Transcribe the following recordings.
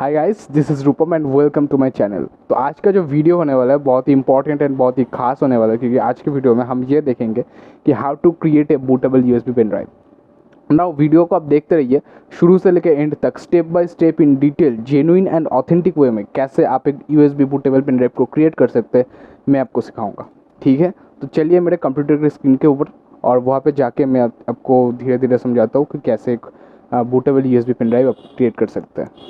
Hi guys, this is Rupam and welcome to my channel. तो आज का जो वीडियो होने वाला है बहुत ही इंपॉर्टेंट एंड बहुत ही खास होने वाला है, क्योंकि आज के वीडियो में हम ये देखेंगे कि how to create a bootable USB pen drive. Now video को आप देखते रहिए शुरू से लेकर एंड तक, step by step in detail, genuine and authentic way में कैसे आप एक यूएसबी बूटेबल पेन ड्राइव को क्रिएट कर सकते हैं, मैं आपको सिखाऊंगा। ठीक है, तो चलिए मेरे कंप्यूटर की स्क्रीन के ऊपर और वहाँ पे जाके मैं आपको धीरे धीरे समझाता हूँ कि कैसे एक बूटेबल यूएसबी पेन ड्राइव आप क्रिएट कर सकते हैं।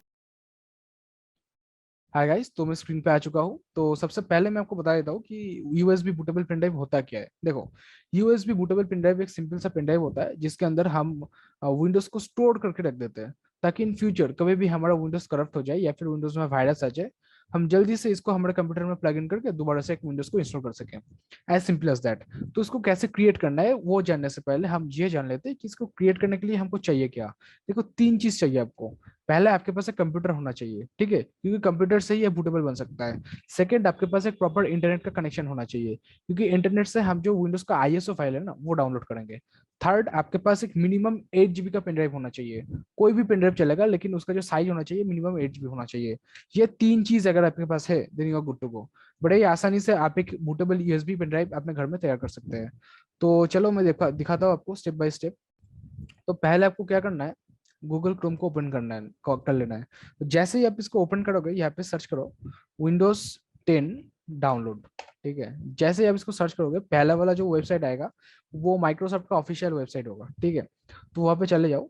हाय गाइस, तो मैं स्क्रीन पे आ चुका हूँ। तो सबसे पहले मैं आपको बता देता हूँ कि यूएसबी बूटेबल पेन ड्राइव होता क्या है। देखो, यूएसबी बूटेबल पेन ड्राइव एक सिंपल सा पेन ड्राइव होता है जिसके अंदर हम विंडोज को स्टोर करके रख देते हैं, ताकि इन फ्यूचर कभी भी हमारा विंडोज करप्ट हो जाए या फिर विंडोज में वायरस आ जाए, हम जल्दी से इसको हमारे कंप्यूटर में प्लग इन करके दोबारा से एक विंडोज को इंस्टॉल कर सकें। As simple as that. तो इसको कैसे क्रिएट करना है वो जानने से पहले हम ये जान लेते हैं कि इसको क्रिएट करने के लिए हमको चाहिए क्या। देखो, तीन चीज चाहिए आपको। पहला, आपके पास एक कंप्यूटर होना चाहिए, ठीक है, क्योंकि कंप्यूटर से ही ये बूटेबल बन सकता है। सेकंड, आपके पास एक प्रॉपर इंटरनेट का कनेक्शन होना चाहिए, क्योंकि इंटरनेट से हम जो विंडोज का आईएसओ फाइल है ना वो डाउनलोड करेंगे। थर्ड, आपके पास एक मिनिमम 8 GB का पेनड्राइव होना चाहिए। कोई भी पेनड्राइव चलेगा, लेकिन उसका जो साइज होना चाहिए मिनिमम 8 GB होना चाहिए। ये तीन चीज अगर आपके पास है, then you are good to go. बड़े ही आसानी से आप एक बूटेबल यूएसबी पेनड्राइव अपने घर में तैयार कर सकते हैं। तो चलो मैं दिखाता हूँ आपको स्टेप बाय स्टेप। तो पहले आपको क्या करना है, गूगल क्रोम को ओपन करना है, कर लेना है। तो जैसे ही आप इसको ओपन करोगे, यहाँ पे सर्च करो विंडोज 10 डाउनलोड। ठीक है, जैसे ही आप इसको सर्च करोगे, पहला वाला जो वेबसाइट आएगा वो माइक्रोसॉफ्ट का ऑफिशियल वेबसाइट होगा। ठीक है, तो वहाँ पे चले जाओ,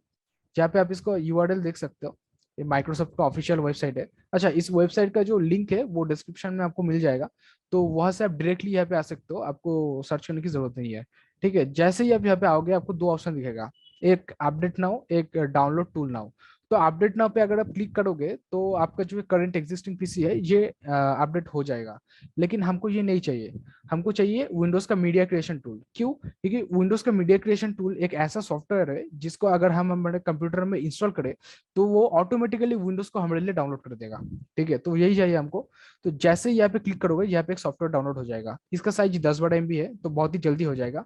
जहाँ पे आप इसको यूआरएल देख सकते हो। ये माइक्रोसॉफ्ट का ऑफिशियल वेबसाइट है। अच्छा, इस वेबसाइट का जो लिंक है वो डिस्क्रिप्शन में आपको मिल जाएगा। तो वहां से आप डायरेक्टली यहाँ पे आ सकते हो, आपको सर्च करने की जरूरत नहीं है। ठीक है, जैसे ही आप यहाँ पे आओगे आपको दो ऑप्शन दिखेगा, एक अपडेट नाउ, एक डाउनलोड टूल नाउ। तो अपडेट नाउ पे अगर आप क्लिक करोगे तो आपका जो करंट एग्जिस्टिंग पीसी है ये अपडेट हो जाएगा। लेकिन हमको ये नहीं चाहिए। हमको चाहिए विंडोज का मीडिया क्रिएशन टूल। क्यों? क्योंकि विंडोज का मीडिया क्रिएशन टूल एक ऐसा सॉफ्टवेयर है जिसको अगर हम हमारे कंप्यूटर में इंस्टॉल करें तो वो ऑटोमेटिकली विंडोज को हमारे लिए डाउनलोड कर देगा। ठीक है, तो यही चाहिए हमको। तो जैसे ही यहाँ पे क्लिक करोगे, यहाँ पे एक सॉफ्टवेयर डाउनलोड हो जाएगा। इसका साइज 10 बड़ा MB है, तो बहुत ही जल्दी हो जाएगा।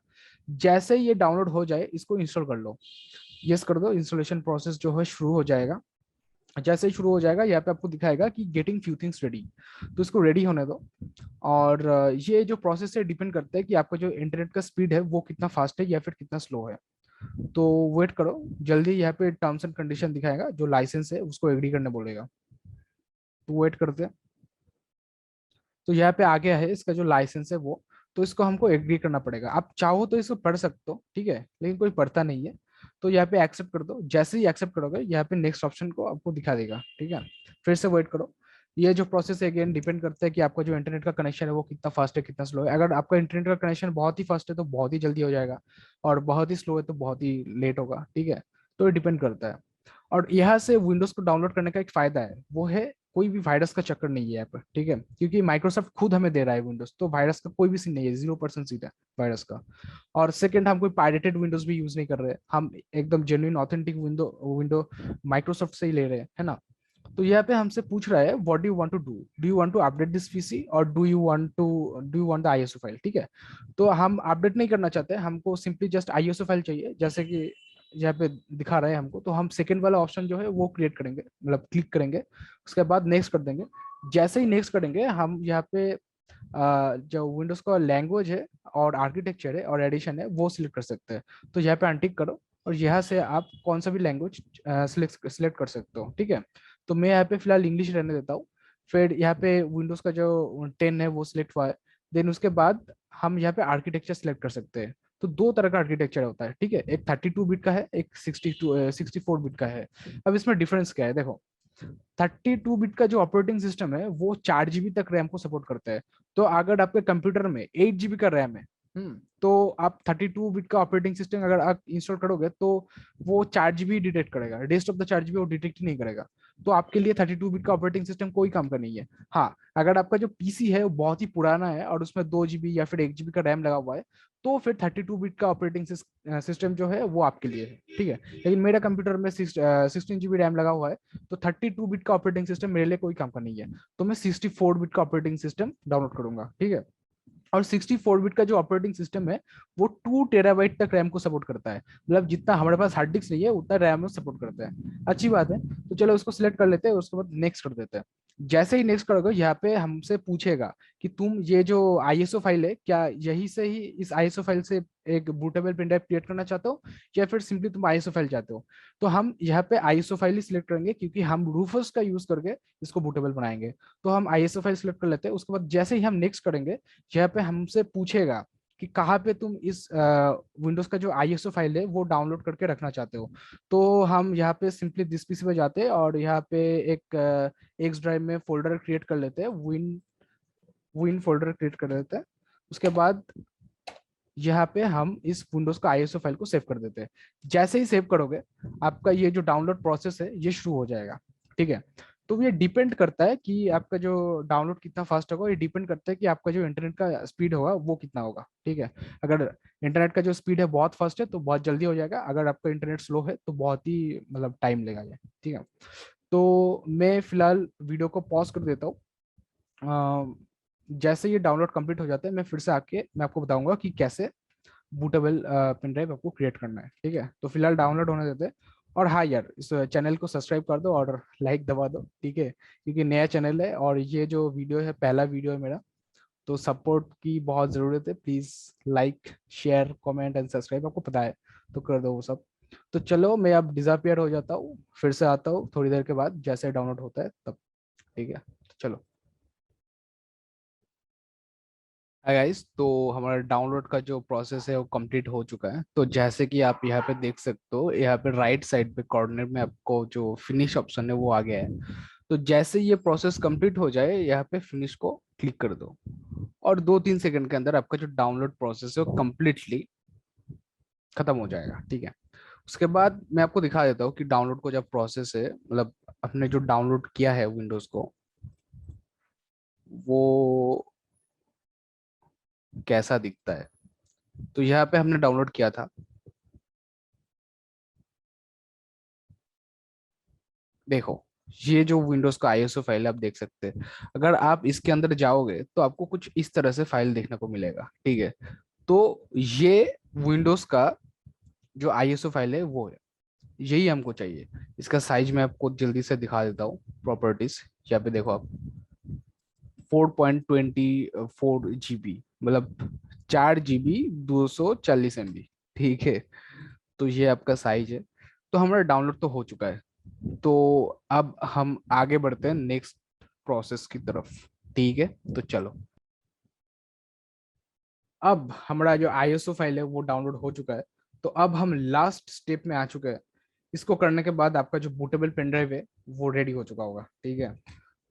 जैसे ही ये डाउनलोड हो जाए, इसको इंस्टॉल कर लो। यस कर दो, इंस्टॉलेशन प्रोसेस जो है शुरू हो जाएगा। जैसे ही शुरू हो जाएगा, यहाँ पे आपको दिखाएगा कि गेटिंग फ्यू थिंग्स रेडी। तो इसको रेडी होने दो। और ये जो प्रोसेस है डिपेंड करता है कि आपका जो इंटरनेट का स्पीड है वो कितना फास्ट है या फिर कितना स्लो है। तो वेट करो, जल्दी यहाँ पे टर्म्स एंड कंडीशन दिखाएगा, जो लाइसेंस है उसको एग्री करने बोलेगा। तो वेट करते हैं। तो यहाँ पे आ गया है इसका जो लाइसेंस है वो। तो इसको हमको एग्री करना पड़ेगा। आप चाहो तो इसको पढ़ सकते हो, ठीक है, लेकिन कोई पढ़ता नहीं है। तो यहाँ पे एक्सेप्ट कर दो। जैसे ही एक्सेप्ट करोगे, यहाँ पे नेक्स्ट ऑप्शन को आपको दिखा देगा। ठीक है, फिर से वेट करो। ये जो प्रोसेस है अगेन डिपेंड करता है कि आपका जो इंटरनेट का कनेक्शन है वो कितना फास्ट है कितना स्लो है। अगर आपका इंटरनेट का कनेक्शन बहुत ही फास्ट है तो बहुत ही जल्दी हो जाएगा, और बहुत ही स्लो है तो बहुत ही लेट होगा। ठीक है, तो ये डिपेंड करता है। और यहाँ से विंडोज को डाउनलोड करने का एक फायदा है, वो है कोई भी वायरस का चक्कर नहीं है यहाँ पर। ठीक है, क्योंकि माइक्रोसॉफ्ट खुद हमें दे रहा है विंडोज, तो वायरस का कोई भी सीन नहीं है, 0% सीन है वायरस का। और सेकंड, हम कोई पायरेटेड विंडोज भी यूज नहीं कर रहे, हम एकदम genuine authentic window window Microsoft से ही ले रहे हैं, है ना। तो यहाँ पे हमसे पूछ रहा है what do you want to update this PC, और do you want the ISO file. ठीक है, तो हम अपडेट नहीं करना चाहते, हमको सिंपली जस्ट आईएसओ फाइल चाहिए, जैसे कि यहाँ पे दिखा रहा है हमको। तो हम सेकंड वाला ऑप्शन जो है वो क्रिएट करेंगे, मतलब क्लिक करेंगे। उसके बाद नेक्स्ट कर देंगे। जैसे ही नेक्स्ट करेंगे, हम यहाँ पे जो विंडोज का लैंग्वेज है और आर्किटेक्चर है और एडिशन है वो सिलेक्ट कर सकते हैं। तो यहाँ पे अनटिक करो, और यहाँ से आप कौन सा भी लैंग्वेज सिलेक्ट कर सकते हो। ठीक है, तो मैं यहाँ पे फिलहाल इंग्लिश रहने देता हूँ। फिर यहाँ पे विंडोज का जो 10 है वो सिलेक्ट हुआ है। देन उसके बाद हम यहाँ पे आर्किटेक्चर सिलेक्ट कर सकते हैं। तो दो तरह का आर्किटेक्चर होता है, ठीक है, एक 32 बिट का है, एक 64 बिट का है। अब इसमें डिफरेंस क्या है, देखो। 32 बिट का जो ऑपरेटिंग सिस्टम है वो 4 GB तक रैम को सपोर्ट करता है। तो अगर आपके कंप्यूटर में 8 GB का रैम है, तो आप 32 बिट का ऑपरेटिंग सिस्टम अगर आप इंस्टॉल करोगे तो वो 4 GB डिटेक्ट करेगा, रेस्ट ऑफ द 4 GB वो डिटेक्ट ही नहीं करेगा। तो आपके लिए 32 बिट का ऑपरेटिंग सिस्टम कोई काम का नहीं है। हाँ, अगर आपका जो पीसी है वो बहुत ही पुराना है और उसमें 2 GB या फिर 1 GB का रैम लगा हुआ है, तो फिर 32 बिट का ऑपरेटिंग सिस्टम जो है वो आपके लिए है। ठीक है, लेकिन मेरा कंप्यूटर में 16 GB रैम लगा हुआ है, तो 32 बिट का ऑपरेटिंग सिस्टम मेरे लिए कोई काम का नहीं है। तो मैं 64 बिट का ऑपरेटिंग सिस्टम डाउनलोड करूंगा। ठीक है, और 64 बिट का जो ऑपरेटिंग सिस्टम है वो 2 टेराबाइट तक रैम को सपोर्ट करता है। मतलब जितना हमारे पास हार्ड डिस्क नहीं है उतना रैम में सपोर्ट करता है। अच्छी बात है। तो चलो उसको सिलेक्ट कर लेते हैं, उसके बाद नेक्स्ट कर देते हैं। जैसे ही नेक्स्ट करोगे यहाँ पे हमसे पूछेगा कि तुम ये जो आईएसओ फाइल है क्या यही से ही इस आईएसओ फाइल से एक बूटेबल पेन ड्राइव क्रिएट करना चाहते हो या फिर सिंपली तुम आईएसओ फाइल चाहते हो। तो हम यहाँ पे आईएसओ फाइल ही सिलेक्ट करेंगे क्योंकि हम रूफस का यूज करके इसको बूटेबल बनाएंगे। तो हम आईएसओ फाइल सिलेक्ट कर लेते हैं। उसके बाद जैसे ही हम नेक्स्ट करेंगे यहाँ पे हमसे पूछेगा कि कहाँ पे तुम इस विंडोज का जो आईएसओ फाइल है वो डाउनलोड करके रखना चाहते हो। तो हम यहाँ पे सिंपली दिस पीसी पे जाते हैं और यहाँ पे एक एक्स ड्राइव में फोल्डर क्रिएट कर लेते हैं, विन विन फोल्डर क्रिएट कर लेते हैं। उसके बाद यहाँ पे हम इस विंडोज का आईएसओ फाइल को सेव कर देते हैं। जैसे ही सेव करोगे आपका ये जो डाउनलोड प्रोसेस है ये शुरू हो जाएगा। ठीक है। तो ये डिपेंड करता है कि आपका जो डाउनलोड कितना फास्ट होगा, ये डिपेंड करता है कि आपका जो इंटरनेट का स्पीड होगा वो कितना होगा। ठीक है। अगर इंटरनेट का जो स्पीड है बहुत फास्ट है तो बहुत जल्दी हो जाएगा, अगर आपका इंटरनेट स्लो है तो बहुत ही मतलब टाइम लेगा ये। ठीक है। तो मैं फिलहाल वीडियो को पॉज कर देता हूँ। जैसे ये डाउनलोड कंप्लीट हो जाता है मैं फिर से आके मैं आपको बताऊंगा कि कैसे बूटेबल पेन ड्राइव आपको क्रिएट करना है। ठीक है। तो फिलहाल डाउनलोड होने देते हैं। और हाँ यार, इस चैनल को सब्सक्राइब कर दो और लाइक दबा दो। ठीक है, क्योंकि नया चैनल है और ये जो वीडियो है पहला वीडियो है मेरा, तो सपोर्ट की बहुत ज़रूरत है। Please like share comment and subscribe, आपको पता है तो कर दो वो सब। तो चलो मैं अब डिसअपियर हो जाता हूँ, फिर से आता हूँ थोड़ी देर के बाद जैसे डाउनलोड होता है तब। ठीक है, तो चलो। हाय गाइस, तो हमारा डाउनलोड का जो प्रोसेस है वो कंप्लीट हो चुका है। तो जैसे कि आप यहाँ पे देख सकते हो, यहाँ पे राइट साइड पे कॉर्नर में आपको जो फिनिश ऑप्शन है वो आ गया है। तो जैसे ये प्रोसेस कंप्लीट हो जाए यहाँ पे फिनिश को क्लिक कर दो और 2-3 सेकंड के अंदर आपका जो डाउनलोड प्रोसेस है वो कम्प्लीटली खत्म हो जाएगा। ठीक है। उसके बाद मैं आपको दिखा देता हूँ कि डाउनलोड को जब प्रोसेस है, मतलब अपने जो डाउनलोड किया है विंडोज को, वो कैसा दिखता है। तो यहाँ पे हमने डाउनलोड किया था, देखो ये जो विंडोज का आईएसओ फाइल है आप देख सकते हैं। अगर आप इसके अंदर जाओगे तो आपको कुछ इस तरह से फाइल देखने को मिलेगा। ठीक है। तो ये विंडोज का जो आईएसओ फाइल है वो है, यही हमको चाहिए। इसका साइज मैं आपको जल्दी से दिखा देता हूँ। प्रॉपर्टीज यहाँ पे देखो आप, 4.24 GB, मतलब 4 GB 240 MB। ठीक है। तो ये आपका साइज है। तो हमारा डाउनलोड तो हो चुका है। तो अब हम आगे बढ़ते हैं नेक्स्ट प्रोसेस की तरफ। ठीक है, तो चलो। अब हमारा जो आईएसओ फाइल है वो डाउनलोड हो चुका है। तो अब हम लास्ट स्टेप में आ चुके हैं। इसको करने के बाद आपका जो बूटेबल पेन ड्राइव है वो रेडी हो चुका होगा। ठीक है।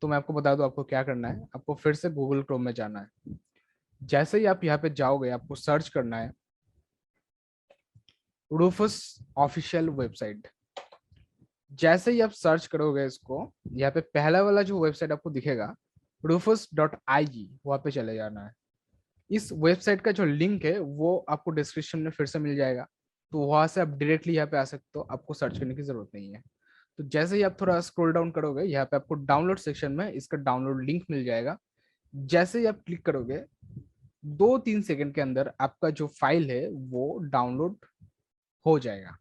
तो मैं आपको बता दूं आपको क्या करना है। आपको फिर से गूगल क्रोम में जाना है। जैसे ही आप यहाँ पे जाओगे आपको सर्च करना है रूफस ऑफिशियल वेबसाइट। जैसे ही आप सर्च करोगे इसको, यहाँ पे पहला वाला जो वेबसाइट आपको दिखेगा rufus.ig, वहां पे चले जाना है। इस वेबसाइट का जो लिंक है वो आपको डिस्क्रिप्शन में फिर से मिल जाएगा। तो वहां से आप डायरेक्टली यहाँ पे आ सकते हो, आपको सर्च करने की जरूरत नहीं है। तो जैसे ही आप थोड़ा स्क्रॉल डाउन करोगे यहाँ पे आपको डाउनलोड सेक्शन में इसका डाउनलोड लिंक मिल जाएगा। जैसे ही आप क्लिक करोगे 2-3 सेकंड के अंदर आपका जो फाइल है वो डाउनलोड हो जाएगा।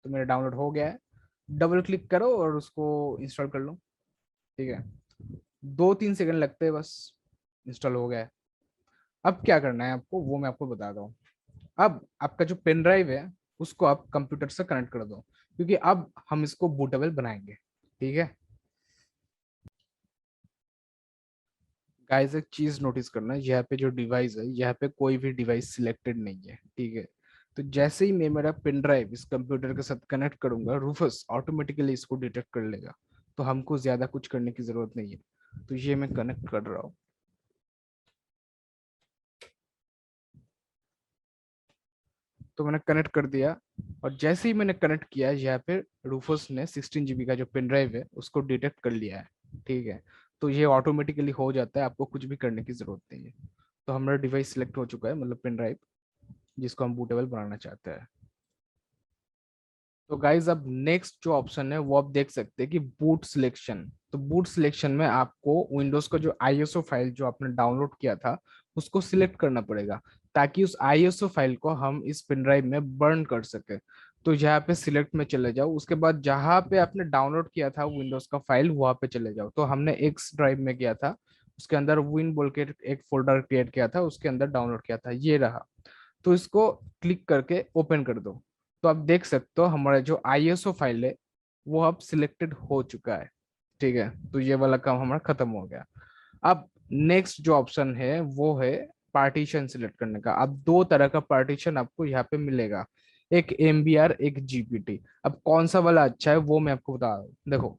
तो मेरा डाउनलोड हो गया है। डबल क्लिक करो और उसको इंस्टॉल कर लो। ठीक है। 2-3 सेकंड लगते हैं बस, इंस्टॉल हो गया है। अब क्या करना है आपको वो मैं आपको बता दूं। अब आपका जो पेन ड्राइव है उसको आप कंप्यूटर से कनेक्ट कर दो, क्योंकि अब हम इसको बूटेबल बनाएंगे। ठीक है। गाइस एक चीज नोटिस करना है, यहाँ पे जो डिवाइस है यहाँ पे कोई भी डिवाइस सिलेक्टेड नहीं है। ठीक है। तो जैसे ही मैं मेरा पेन ड्राइव इस कंप्यूटर के साथ कनेक्ट करूंगा रूफस ऑटोमेटिकली इसको डिटेक्ट कर लेगा। तो हमको ज्यादा कुछ करने की जरूरत नहीं है। तो ये मैं कनेक्ट कर रहा हूँ। तो मैंने कनेक्ट कर दिया और जैसे ही मैंने कनेक्ट किया यहाँ पे रूफस ने 16 GB का जो पेन ड्राइव है उसको डिटेक्ट कर लिया है। ठीक है। तो ये ऑटोमेटिकली हो जाता है, आपको कुछ भी करने की जरूरत नहीं है। तो हमारा डिवाइस सिलेक्ट हो चुका है, मतलब पेन ड्राइव जिसको हम बूटेबल बनाना चाहते हैं। तो गाइज अब नेक्स्ट जो ऑप्शन है वो आप देख सकते हैं कि बूट सिलेक्शन। तो बूट सिलेक्शन में आपको विंडोज का जो आईएसओ फाइल जो आपने डाउनलोड किया था उसको सिलेक्ट करना पड़ेगा ताकि उस आईएसओ फाइल को हम इस पेन ड्राइव में बर्न कर सके। तो यहाँ पे सिलेक्ट में चले जाओ, उसके बाद जहाँ पे आपने डाउनलोड किया था विंडोज का फाइल वहां पे चले जाओ। तो हमने एक्स ड्राइव में किया था, उसके अंदर विन बोल के एक फोल्डर क्रिएट किया था, उसके अंदर डाउनलोड किया था, ये रहा। तो इसको क्लिक करके ओपन कर दो। तो आप देख सकते हो हमारा जो आईएसओ फाइल है वो अब सिलेक्टेड हो चुका है। ठीक है, तो ये वाला काम हमारा खत्म हो गया। अब नेक्स्ट जो ऑप्शन है वो है पार्टीशन सिलेक्ट करने का। अब दो तरह का पार्टीशन आपको यहाँ पे मिलेगा, एक एमबीआर एक जीपीटी। अब कौन सा वाला अच्छा है वो मैं आपको बता रहा हूँ। देखो,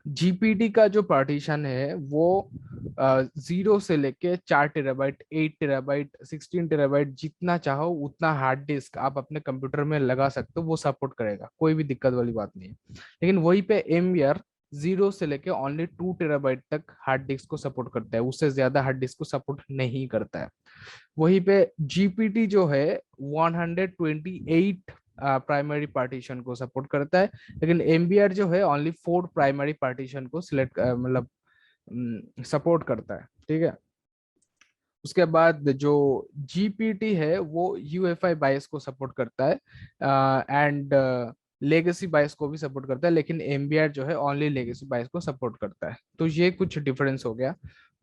जीपीटी का जो पार्टीशन है वो 0 से लेके 4 टेराबाइट, 8 टेराबाइट, 16 टेराबाइट, जितना चाहो उतना हार्ड डिस्क आप अपने कंप्यूटर में लगा सकते हो, वो सपोर्ट करेगा, कोई भी दिक्कत वाली बात नहीं है। लेकिन वहीं पे एमबीआर 0 से लेके ओनली 2 टेराबाइट तक हार्ड डिस्क को सपोर्ट करता है, उससे ज्यादा हार्ड डिस्क को सपोर्ट नहीं करता है। वहीं पे जीपीटी जो है 128 प्राइमरी पार्टीशन को सपोर्ट करता है, लेकिन एमबीआर जो है ओनली 4 प्राइमरी पार्टीशन को सिलेक्ट मतलब सपोर्ट करता है। ठीक है, उसके बाद जो जीपीटी है वो यूएफआई बायस को सपोर्ट करता है एंड लेगेसी बायस को भी सपोर्ट करता है, लेकिन एमबीआर जो है ओनली लेगेसी बायस को सपोर्ट करता है। तो ये कुछ डिफरेंस हो गया।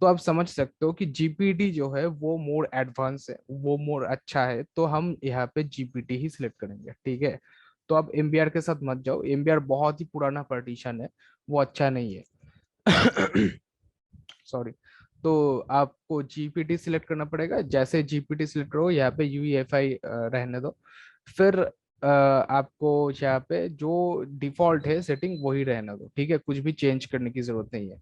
तो आप समझ सकते हो कि जीपीटी जो है वो मोर एडवांस है, वो मोर अच्छा है, तो हम यहाँ पे जीपीटी ही सिलेक्ट करेंगे। ठीक है, तो आप एमबीआर के साथ मत जाओ, एमबीआर बहुत ही पुराना पार्टीशन है, वो अच्छा नहीं है। सॉरी। तो आपको जीपीटी सिलेक्ट करना पड़ेगा। जैसे जीपीटी सिलेक्ट करो यहाँ पे यूईएफआई रहने दो। फिर आपको यहाँ पे जो डिफॉल्ट है सेटिंग वही रहने दो। ठीक है, कुछ भी चेंज करने की जरूरत नहीं है।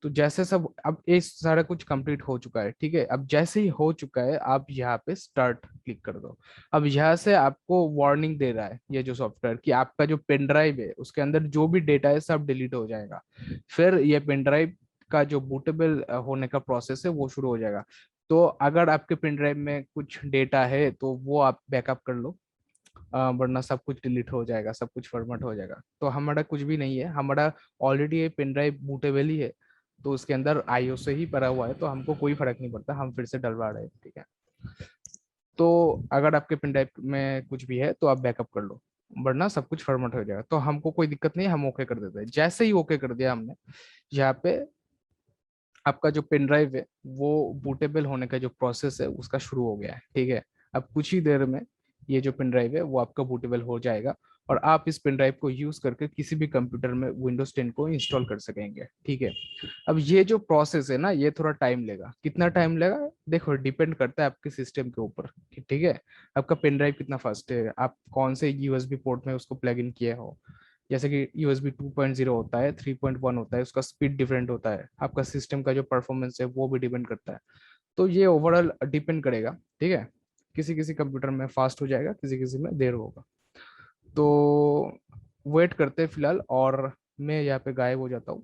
तो जैसे सब अब ये सारा कुछ कंप्लीट हो चुका है। ठीक है, अब जैसे ही हो चुका है आप यहाँ पे स्टार्ट क्लिक कर दो। अब यहाँ से आपको वार्निंग दे रहा है ये जो सॉफ्टवेयर कि आपका जो पेन ड्राइव है उसके अंदर जो भी डेटा है सब डिलीट हो जाएगा। फिर ये पेन ड्राइव का जो बूटेबल होने का प्रोसेस है वो शुरू हो जाएगा। तो अगर आपके पेन ड्राइव में कुछ डेटा है तो वो आप बैकअप कर लो, वरना सब कुछ डिलीट हो जाएगा, सब कुछ फॉर्मेट हो जाएगा। तो हमारा कुछ भी नहीं है, हमारा ऑलरेडी ये पेन ड्राइव बूटेबल ही है, तो उसके अंदर आईओ से ही भरा हुआ है, तो हमको कोई फर्क नहीं पड़ता, हम फिर से डलवा रहे हैं। ठीक है, तो अगर आपके पेन ड्राइव में कुछ भी है तो आप बैकअप कर लो, वरना सब कुछ फॉर्मेट हो जाएगा। तो हमको कोई दिक्कत नहीं है, हम ओके कर देते हैं। जैसे ही ओके कर दिया हमने, यहाँ पे आपका जो पेन ड्राइव है वो बूटेबल होने का जो प्रोसेस है उसका शुरू हो गया है। ठीक है, अब कुछ ही देर में ये जो पेन ड्राइव है वो आपका बूटेबल हो जाएगा, और आप इस पेन ड्राइव को यूज करके किसी भी कंप्यूटर में विंडोज 10 को इंस्टॉल कर सकेंगे। ठीक है, अब ये जो प्रोसेस है ना ये थोड़ा टाइम लेगा। कितना टाइम लेगा देखो, डिपेंड करता है आपके सिस्टम के ऊपर कि ठीक है आपका पेन ड्राइव कितना फास्ट है, आप कौन से यूएसबी पोर्ट में उसको प्लग इन किए हो। जैसे कि यूएसबी 2.0 होता है, 3.1 होता है, उसका स्पीड डिफरेंट होता है, आपका सिस्टम का जो परफॉर्मेंस है वो भी डिपेंड करता है। तो ये ओवरऑल डिपेंड करेगा। ठीक है, किसी किसी कंप्यूटर में फास्ट हो जाएगा, किसी किसी में देर होगा। तो वेट करते हैं फिलहाल, और मैं यहाँ पे गायब हो जाता हूँ।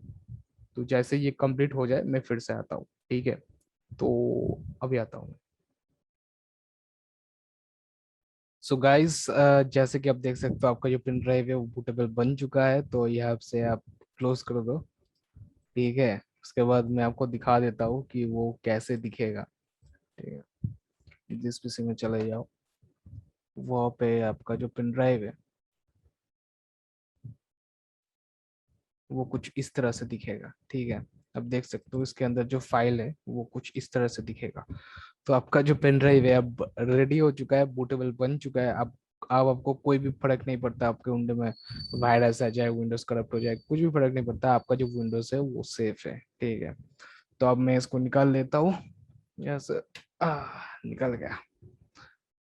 तो जैसे ये कंप्लीट हो जाए मैं फिर से आता हूँ। ठीक है, तो अभी आता हूँ। सो गाइस, जैसे कि आप देख सकते हो आपका जो पेन ड्राइव है वो बूटेबल बन चुका है, तो यहाँ से आप क्लोज कर दो। ठीक है, उसके बाद मैं आपको दिखा देता हूँ कि वो कैसे दिखेगा। ठीक है, जिस पीसी में चले जाओ वहाँ पे आपका जो पेन ड्राइव है वो कुछ इस तरह से दिखेगा। ठीक है, अब देख सकते हो इसके अंदर जो फाइल है वो कुछ इस तरह से दिखेगा। तो आपका जो पेन ड्राइव है अब रेडी हो चुका है, बूटेबल बन चुका है। अब आपको कोई भी फर्क नहीं पड़ता आपके विंडो में वायरस आ जाए, विंडोज करप्ट हो जाए, कुछ भी फर्क नहीं पड़ता, आपका जो विंडोज है वो सेफ है। ठीक है, तो अब मैं इसको निकाल लेता हूँ यहाँ से। निकल गया।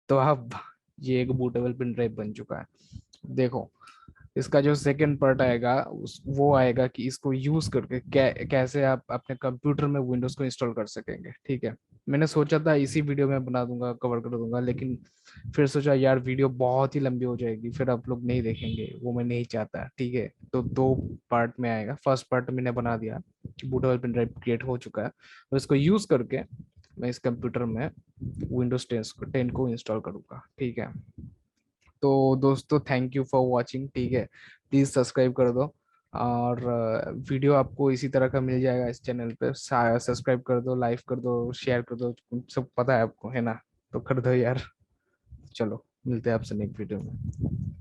तो अब ये एक बूटेबल पेन ड्राइव बन चुका है। देखो, इसका जो सेकंड पार्ट आएगा उस वो आएगा कि इसको यूज करके कैसे आप अपने कंप्यूटर में विंडोज को इंस्टॉल कर सकेंगे। ठीक है, मैंने सोचा था इसी वीडियो में बना दूंगा, कवर कर दूंगा, लेकिन फिर सोचा यार वीडियो बहुत ही लंबी हो जाएगी, फिर आप लोग नहीं देखेंगे, वो मैं नहीं चाहता। ठीक है, तो दो पार्ट में आएगा। फर्स्ट पार्ट मैंने बना दिया, बूटेबल पेन ड्राइव क्रिएट हो चुका है, और इसको यूज करके मैं इस कंप्यूटर में विंडोज 10 को इंस्टॉल करूंगा। ठीक है, तो दोस्तों थैंक यू फॉर वॉचिंग। ठीक है, प्लीज सब्सक्राइब कर दो, और वीडियो आपको इसी तरह का मिल जाएगा इस चैनल पे। सब्सक्राइब कर दो, लाइक कर दो, शेयर कर दो, सब पता है आपको, है ना? तो कर दो यार। चलो मिलते हैं आपसे नेक्स्ट वीडियो में।